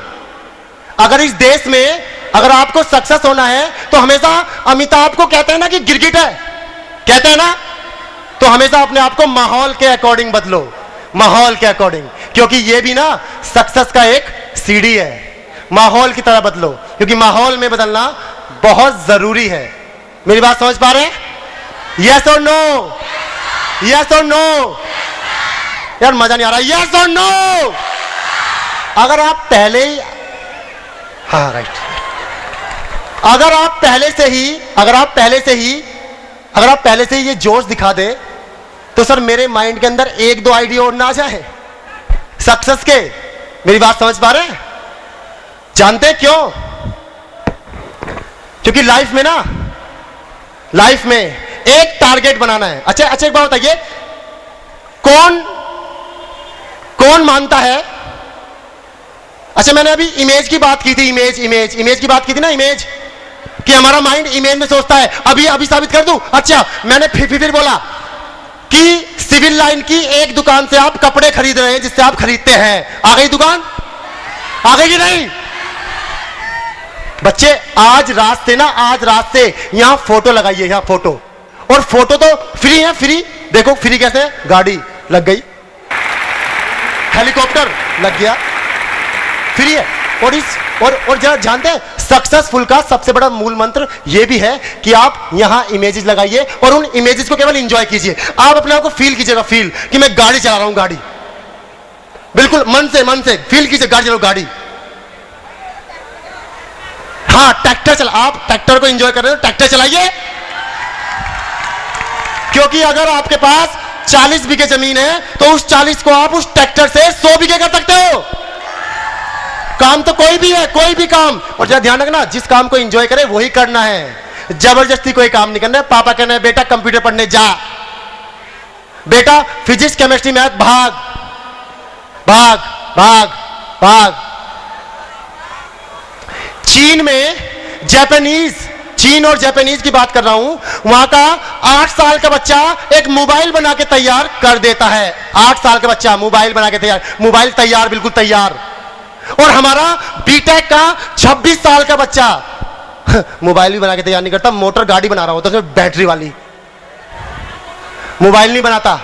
अगर इस देश में अगर आपको सक्सेस होना है, तो हमेशा अमिताभ को कहते हैं ना कि गिरगिट है, कहते हैं ना, तो हमेशा अपने आप को माहौल के अकॉर्डिंग बदलो, माहौल के अकॉर्डिंग, क्योंकि ये भी ना सक्सेस का एक सीढ़ी है। माहौल की तरह बदलो, क्योंकि माहौल में बदलना बहुत जरूरी है। मेरी बात समझ पा रहे हैं? यस और नो? यस और नो? यार मजा नहीं आ रहा। यस और नो? अगर आप पहले ही, हाँ राइट, अगर आप पहले से ही ये जोश दिखा दे तो सर मेरे माइंड के अंदर एक दो आइडिया और ना आ जाए सक्सेस के। मेरी बात समझ पा रहे हैं? जानते हैं क्यों? क्योंकि लाइफ में ना, लाइफ में एक टारगेट बनाना है। अच्छा एक बात बताइए, कौन मानता है? अच्छा मैंने अभी इमेज की बात की थी, इमेज की बात की थी ना, इमेज कि हमारा माइंड इमेज में सोचता है। अभी साबित कर दूं? अच्छा मैंने फिर बोला कि सिविल लाइन की एक दुकान से आप कपड़े खरीद रहे हैं जिससे आप खरीदते हैं, आ गई दुकान? आ गई कि नहीं? बच्चे आज रात से यहां फोटो लगाइए, यहां फोटो, और फोटो तो फ्री है, फ्री देखो फ्री कैसे है? गाड़ी लग गई, हेलीकॉप्टर लग गया, फ्री है। और जरा जानते हैं सक्सेसफुल का सबसे बड़ा मूल मंत्र यह भी है कि आप यहां इमेजेस लगाइए और उन इमेजेस को केवल एंजॉय कीजिए। आप अपने आप को फील कीजिएगा, फील कि मैं गाड़ी चला रहा हूं, गाड़ी बिल्कुल मन से फील कीजिए, गाड़ी चलाओ, गाड़ी। हाँ ट्रैक्टर चला, आप ट्रैक्टर को एंजॉय कर रहे हो, ट्रैक्टर चलाइए। क्योंकि अगर आपके पास 40 बीघे जमीन है तो उस 40 को आप उस ट्रैक्टर से 100 बीघे कर सकते हो। काम तो कोई भी है, कोई भी काम। और जरा ध्यान रखना, जिस काम को एंजॉय करे वही करना है, जबरदस्ती कोई काम नहीं करना है। पापा कहना है बेटा कंप्यूटर पढ़ने जा, बेटा फिजिक्स केमिस्ट्री मैथ भाग भाग भाग भाग। चीन और जापानीज की बात कर रहा हूं, वहां का 8 साल का बच्चा एक मोबाइल बना के तैयार कर देता है। 8 साल का बच्चा मोबाइल बना के तैयार, मोबाइल तैयार, बिल्कुल तैयार। और हमारा बीटेक का 26 साल का बच्चा मोबाइल भी बना के तैयार नहीं करता, मोटर गाड़ी बना रहा होता है बैटरी वाली, मोबाइल नहीं बनाता।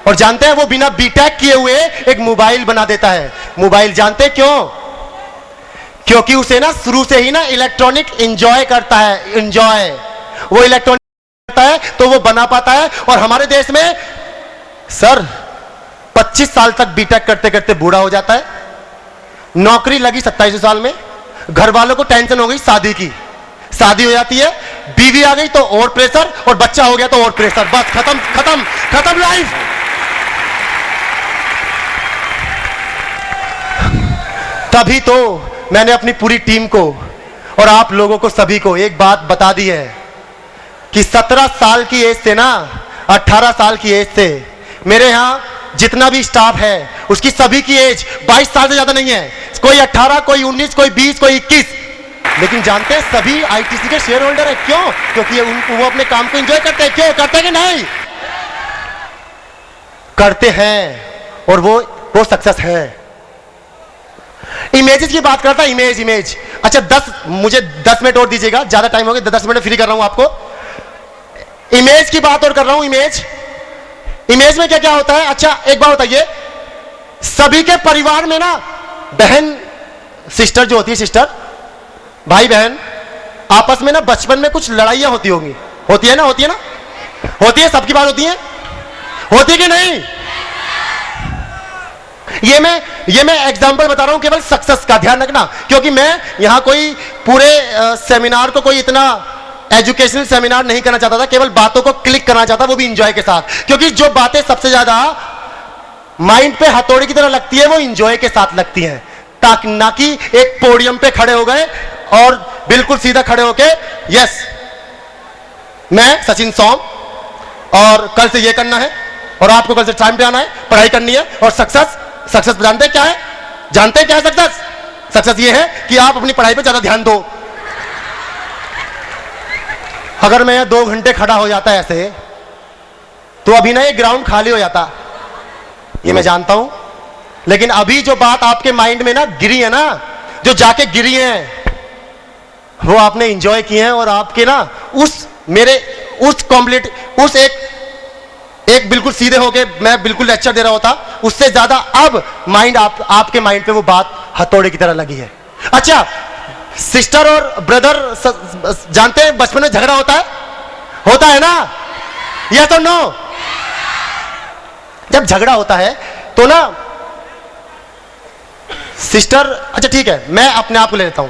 और जानते हैं वो बिना बीटेक किए हुए एक मोबाइल बना देता है। मोबाइल जानते हैं क्यों? क्योंकि उसे ना शुरू से ही ना इलेक्ट्रॉनिक एंजॉय करता है, एंजॉय वो इलेक्ट्रॉनिक करता है तो वो बना पाता है। और हमारे देश में सर 25 साल तक बीटेक करते करते बूढ़ा हो जाता है, नौकरी लगी 27 साल में, घर वालों को टेंशन हो गई शादी की, शादी हो जाती है, बीवी आ गई तो और प्रेशर, और बच्चा हो गया तो और प्रेशर, बस खत्म खत्म खत्म लाइफ। तभी तो मैंने अपनी पूरी टीम को और आप लोगों को सभी को एक बात बता दी है कि 17 साल की एज से ना 18 साल की एज से मेरे यहां जितना भी स्टाफ है उसकी सभी की एज 22 साल से ज्यादा नहीं है। कोई 18, कोई 19, कोई 20, कोई 21। लेकिन जानते हैं सभी आईटीसी के शेयर होल्डर है। क्यों? क्योंकि वो अपने काम को एंजॉय करते हैं। क्यों करते हैं कि नहीं करते हैं? और वो सक्सेस है। इमेजेस की बात करता है, इमेज। अच्छा मुझे 10 मिनट और दीजिएगा, ज्यादा टाइम हो गया, 10 मिनट फ्री कर रहा हूं आपको। इमेज की बात और कर रहा हूं। इमेज में क्या क्या होता है? अच्छा एक बात बताइए, सभी के परिवार में ना बहन सिस्टर जो होती है, सिस्टर भाई बहन आपस में ना बचपन में कुछ लड़ाइयां होती होंगी, होती है ना? होती है, सबकी बात होती है कि नहीं? ये मैं एग्जांपल बता रहा हूं केवल सक्सेस का, ध्यान रखना। क्योंकि मैं यहां कोई पूरे सेमिनार को कोई इतना एजुकेशनल सेमिनार नहीं करना चाहता था, केवल बातों को क्लिक करना चाहता, वो भी एंजॉय के साथ। क्योंकि जो बातें सबसे ज्यादा माइंड पे हथौड़ी की तरह लगती है वो एंजॉय के साथ लगती हैं, ताकि ना कि एक पोडियम पे खड़े हो गए और बिल्कुल सीधा खड़े होके यस मैं सचिन सोम और कल से ये करना है और आपको कल से टाइम पे आना है, पढ़ाई करनी है। और सक्सेस जानते हैं क्या है? सक्सेस ये है कि आप अपनी पढ़ाई पे ज्यादा ध्यान दो। अगर मैं 2 घंटे खड़ा हो जाता ऐसे तो अभी ना ये ग्राउंड खाली हो जाता, ये मैं जानता हूं। लेकिन अभी जो बात आपके माइंड में ना गिरी है ना, जो जाके गिरी है वो आपने एंजॉय किए हैं। और आपके ना उस एक बिल्कुल सीधे होके मैं बिल्कुल लेक्चर दे रहा होता, उससे ज्यादा अब माइंड आपके माइंड पे वो बात हथौड़े की तरह लगी है। अच्छा सिस्टर और ब्रदर जानते हैं बचपन में झगड़ा होता है ना? या तो नो? जब झगड़ा होता है तो ना सिस्टर, अच्छा ठीक है मैं अपने आप को ले लेता हूं,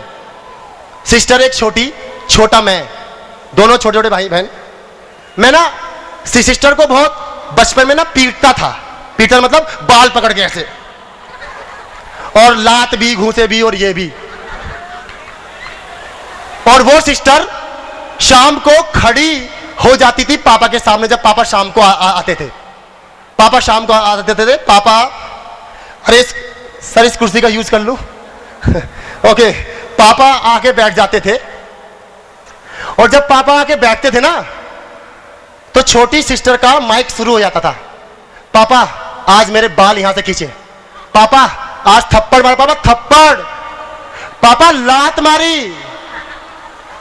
सिस्टर एक छोटा मैं, दोनों छोटे छोटे भाई बहन। मैं ना सिस्टर को बहुत बचपन में ना पीटता था। पीटता मतलब बाल पकड़ के ऐसे, और लात भी, घूंसे भी, और ये भी। और वो सिस्टर शाम को खड़ी हो जाती थी पापा के सामने, जब पापा शाम को आते थे। पापा शाम को आते थे। पापा, अरे सर इस कुर्सी का यूज कर लूं? ओके। पापा आके बैठ जाते थे, और जब पापा आके बैठते थे ना, तो छोटी सिस्टर का माइक शुरू हो जाता था। पापा आज मेरे बाल यहां से खींचे, पापा आज थप्पड़ मार, पापा थप्पड़, पापा लात मारी।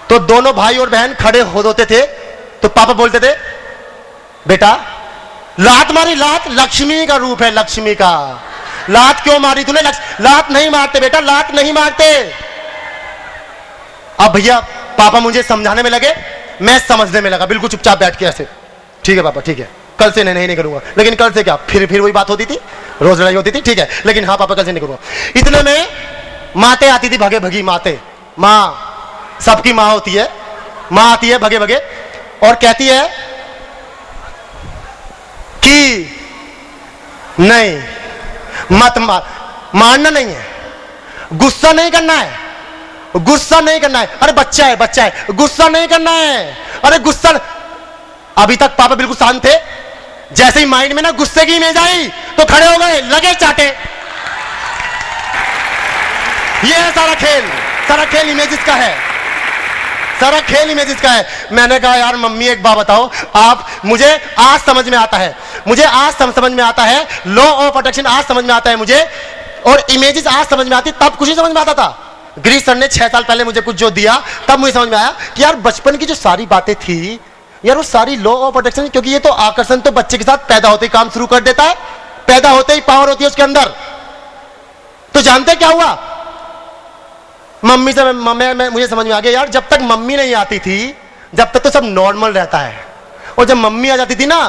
तो दोनों भाई और बहन खड़े होते थे, तो पापा बोलते थे, बेटा लात मारी, लात लक्ष्मी का रूप है, लक्ष्मी का। लात क्यों मारी तूने? लात नहीं मारते बेटा, लात नहीं मारते। अब भैया पापा मुझे समझाने में लगे, मैं समझने में लगा, बिल्कुल चुपचाप बैठ के ऐसे, ठीक है पापा ठीक है, कल से नहीं करूंगा। लेकिन कल से क्या, फिर वही बात होती थी, रोज लड़ाई होती थी, ठीक है, लेकिन हाँ पापा कल से नहीं करूंगा। इतने में माते आती थी, भगे भगी माते, माँ सबकी माँ होती है, माँ आती है भगे भगे और कहती है कि नहीं मत मारना नहीं है, गुस्सा नहीं करना है, गुस्सा नहीं करना है। अरे बच्चा है, बच्चा है, गुस्सा नहीं करना है, अरे गुस्सा। अभी तक पापा बिल्कुल शांत थे, जैसे ही माइंड में ना गुस्से की इमेज आई तो खड़े हो गए, लगे चाटे। ये है सारा खेल इमेजेस का है, सारा खेल इमेजेस का है। मैंने कहा यार मम्मी एक बात बताओ आप, मुझे आज समझ में आता है, मुझे आज समझ में आता है, लॉ ऑफ अट्रैक्शन आज समझ में आता है मुझे, और इमेजेस आज समझ में आती, तब कुछ नहीं समझ में आता था। गिरीश सर ने 6 साल पहले मुझे कुछ जो दिया, तब मुझे समझ में आया कि यार बचपन की जो सारी बातें थी यार, वो सारी लॉ ऑफ अट्रैक्शन, क्योंकि ये तो आकर्षण तो बच्चे के साथ पैदा होते ही काम शुरू कर देता है, पैदा होते ही पावर होती है उसके अंदर। तो जानते क्या हुआ, मम्मी से मुझे समझ में आ गया यार, जब तक मम्मी नहीं आती थी जब तक तो सब नॉर्मल रहता है, और जब मम्मी आ जाती थी ना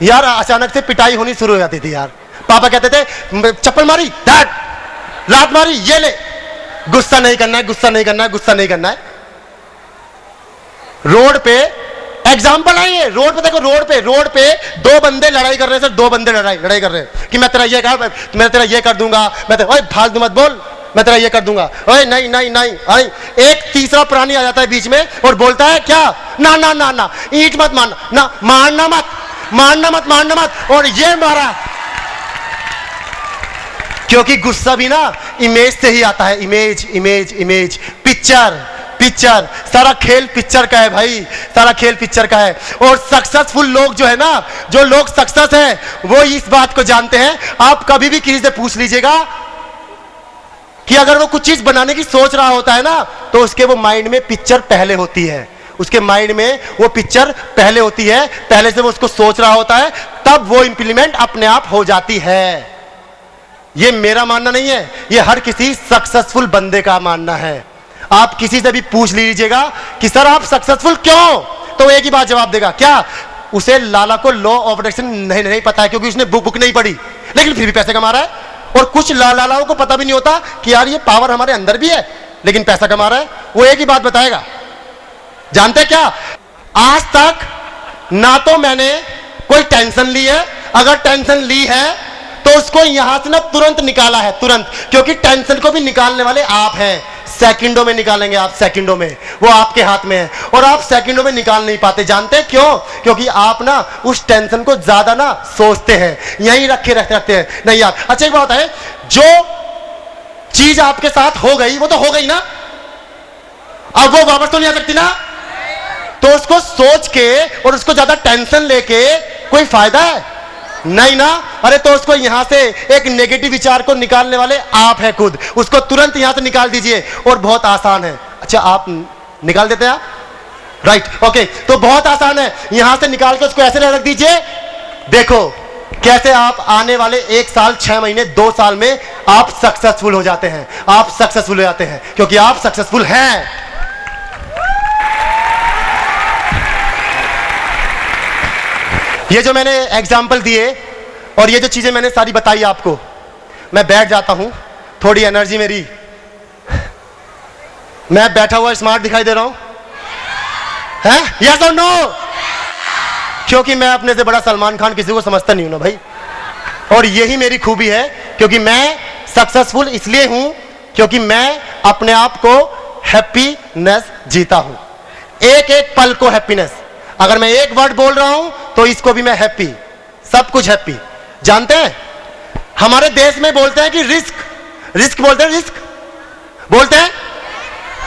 यार, अचानक से पिटाई होनी शुरू हो जाती थी यार। पापा कहते थे चप्पल मारी, डैड लात मारी, ये ले, गुस्सा नहीं करना है, गुस्सा नहीं करना है, गुस्सा नहीं करना है। रोड पे एग्जाम्पल आई है, रोड पे देखो, रोड पे 2 बंदे लड़ाई कर रहे हैं सर, 2 बंदे लड़ाई कर रहे हैं कि मैं तेरा ये कर, मैं तेरा ये कर दूंगा, मैं तेरा, ओए फालतू मत बोल, मैं तेरा ये कर दूंगा, ओए नहीं नहीं नहीं, एक तीसरा प्राणी आ जाता है बीच में और बोलता है क्या, ना ना ना ना, ईंट मत मारना, ना मारना मत, मारना मत, मारना मत, और ये मारा। क्योंकि गुस्सा भी ना इमेज से ही आता है, image image image, picture picture, सारा खेल पिक्चर का है भाई, सारा खेल पिक्चर का है। और सक्सेसफुल लोग जो है ना, जो लोग सक्सेस हैं, वो इस बात को जानते हैं। आप कभी भी किसी से पूछ लीजिएगा कि अगर वो कुछ चीज बनाने की सोच रहा होता है ना, तो उसके वो माइंड में पिक्चर पहले होती है, उसके माइंड में वो पिक्चर पहले होती है, पहले से वो उसको सोच रहा होता है, तब वो इंप्लीमेंट अपने आप हो जाती है। ये मेरा मानना नहीं है, ये हर किसी सक्सेसफुल बंदे का मानना है। आप किसी से भी पूछ लीजिएगा कि सर आप सक्सेसफुल क्यों, तो एक ही बात जवाब देगा, क्या उसे लाला को लॉ ऑफ अट्रैक्शन नहीं पता है, क्योंकि उसने बुक नहीं पढ़ी, लेकिन फिर भी पैसे कमा रहा है। और कुछ लालाओं को पता भी नहीं होता कि यार ये पावर हमारे अंदर भी है, लेकिन पैसा कमा रहा है। वो एक ही बात बताएगा, जानते क्या, आज तक ना तो मैंने कोई टेंशन ली है, अगर टेंशन ली है तो उसको यहां से ना तुरंत निकाला है, तुरंत, क्योंकि टेंशन को भी निकालने वाले आप हैं। सेकंडों में निकालेंगे आप, सेकंडों में, वो आपके हाथ में है, और आप सेकंडों में निकाल नहीं पाते। जानते क्यों? क्योंकि आप ना उस टेंशन को ज्यादा ना सोचते हैं, यहीं रखे रखते हैं। नहीं यार, अच्छा एक बात है, जो चीज आपके साथ हो गई वो तो हो गई ना, अब वो वापस तो नहीं आ सकती ना, तो उसको सोच के और उसको ज्यादा टेंशन लेके कोई फायदा है नहीं ना। अरे तो उसको यहां से एक नेगेटिव विचार को निकालने वाले आप हैं खुद, उसको तुरंत यहां से निकाल दीजिए, और बहुत आसान है। अच्छा आप निकाल देते हैं आप, राइट, ओके, तो बहुत आसान है, यहां से निकाल के उसको ऐसे रख दीजिए। देखो कैसे आप आने वाले 1 साल 6 महीने 2 साल में आप सक्सेसफुल हो जाते हैं, आप सक्सेसफुल हो जाते हैं, क्योंकि आप सक्सेसफुल हैं। ये जो मैंने एग्जाम्पल दिए और ये जो चीजें मैंने सारी बताई आपको, मैं बैठ जाता हूं, थोड़ी एनर्जी मेरी, मैं बैठा हुआ स्मार्ट दिखाई दे रहा हूं, है यस और नो? क्योंकि मैं अपने से बड़ा सलमान खान किसी को समझता नहीं हूं ना भाई। और यही मेरी खूबी है, क्योंकि मैं सक्सेसफुल इसलिए हूं क्योंकि मैं अपने आप को हैप्पीनेस जीता हूं, एक एक पल को हैप्पीनेस। अगर मैं एक वर्ड बोल रहा हूं तो इसको भी मैं हैप्पी, सब कुछ हैप्पी। जानते हैं हमारे देश में बोलते हैं कि रिस्क, रिस्क बोलते हैं, रिस्क बोलते हैं।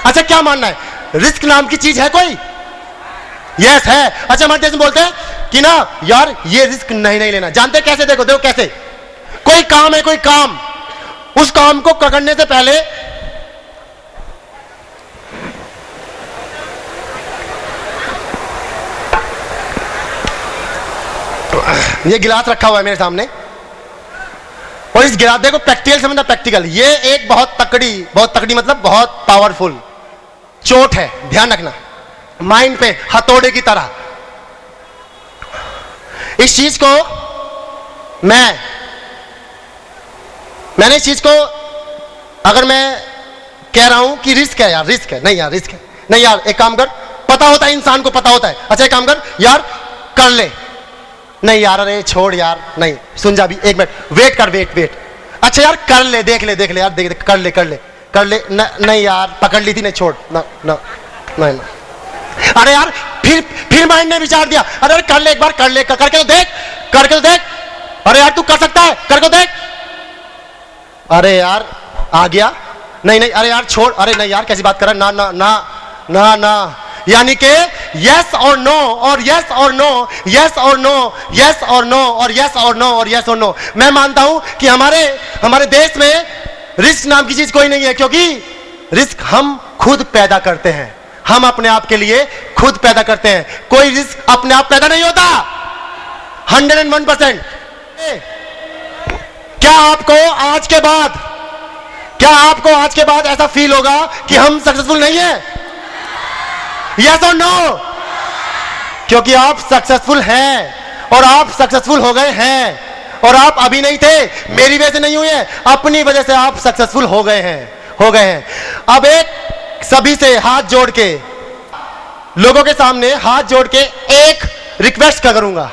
अच्छा क्या मानना है, रिस्क नाम की चीज है कोई? यस है। अच्छा हमारे देश में बोलते हैं कि ना यार ये रिस्क नहीं लेना। जानते हैं कैसे? देखो देखो कैसे। कोई काम है, कोई काम, उस काम को करने से पहले ये गिलास रखा हुआ है मेरे सामने, और इस गिलास, देखो प्रैक्टिकल समझना, प्रैक्टिकल। ये एक बहुत तकड़ी मतलब बहुत पावरफुल चोट है, ध्यान रखना, माइंड पे हथौड़े की तरह। इस चीज को मैंने इस चीज को, अगर मैं कह रहा हूं कि रिस्क है यार, रिस्क है, नहीं यार रिस्क है, नहीं यार एक काम कर, पता होता है इंसान को, पता होता है, अच्छा एक काम कर यार कर ले, नहीं यार अरे छोड़ यार, नहीं सुन जा भी एक मिनट, वेट कर, वेट, अच्छा यार कर ले, देख ले यार, देख कर ले, नहीं यार पकड़ ली थी, नहीं छोड़, नहीं, अरे यार फिर माइंड ने विचार दिया, अरे कर ले एक बार, करके तो देख, अरे यार तू कर सकता है, करके देख, अरे यार आ गया, नहीं, अरे यार छोड़, अरे नहीं यार कैसी बात कर रहा है, ना, यानी कि यस और नो और यस और नो, यस और नो, यस और नो और यस और नो और यस और नो। मैं मानता हूं कि हमारे देश में रिस्क नाम की चीज कोई नहीं है, क्योंकि रिस्क हम खुद पैदा करते हैं, हम अपने आप के लिए खुद पैदा करते हैं, कोई रिस्क अपने आप पैदा नहीं होता। 101%। क्या आपको आज के बाद ऐसा फील होगा कि हम सक्सेसफुल नहीं है? यस और नो? क्योंकि आप सक्सेसफुल हैं, और आप सक्सेसफुल हो गए हैं, और आप अभी नहीं थे, मेरी वजह से नहीं हुए हैं, अपनी वजह से आप सक्सेसफुल हो गए हैं। अब एक सभी से हाथ जोड़ के, लोगों के सामने हाथ जोड़ के एक रिक्वेस्ट करूंगा।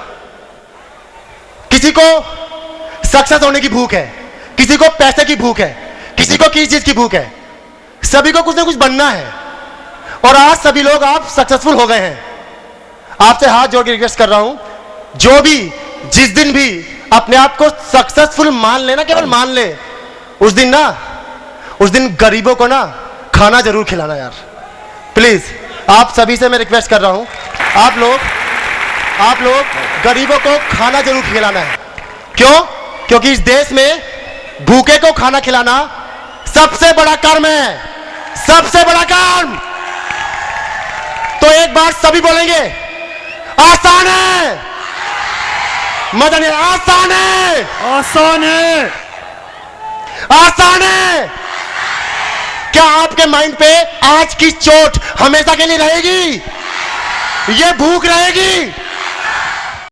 किसी को सक्सेस होने की भूख है, किसी को पैसे की भूख है, किसी को किसी चीज की भूख है, सभी को कुछ ना कुछ बनना है, और आज सभी लोग आप सक्सेसफुल हो गए हैं। आपसे हाथ जोड़ के रिक्वेस्ट कर रहा हूं, जो भी जिस दिन भी अपने आप को सक्सेसफुल मान लेना, केवल मान ले, उस दिन गरीबों को ना खाना जरूर खिलाना यार, प्लीज। आप सभी से मैं रिक्वेस्ट कर रहा हूं, आप लोग गरीबों को खाना जरूर खिलाना है। क्यों? क्योंकि इस देश में भूखे को खाना खिलाना सबसे बड़ा कर्म है, सबसे बड़ा कर्म। तो एक बार सभी बोलेंगे, आसान है, मजा नहीं, आसान है। क्या आपके माइंड पे आज की चोट हमेशा के लिए रहेगी? ये भूख रहेगी?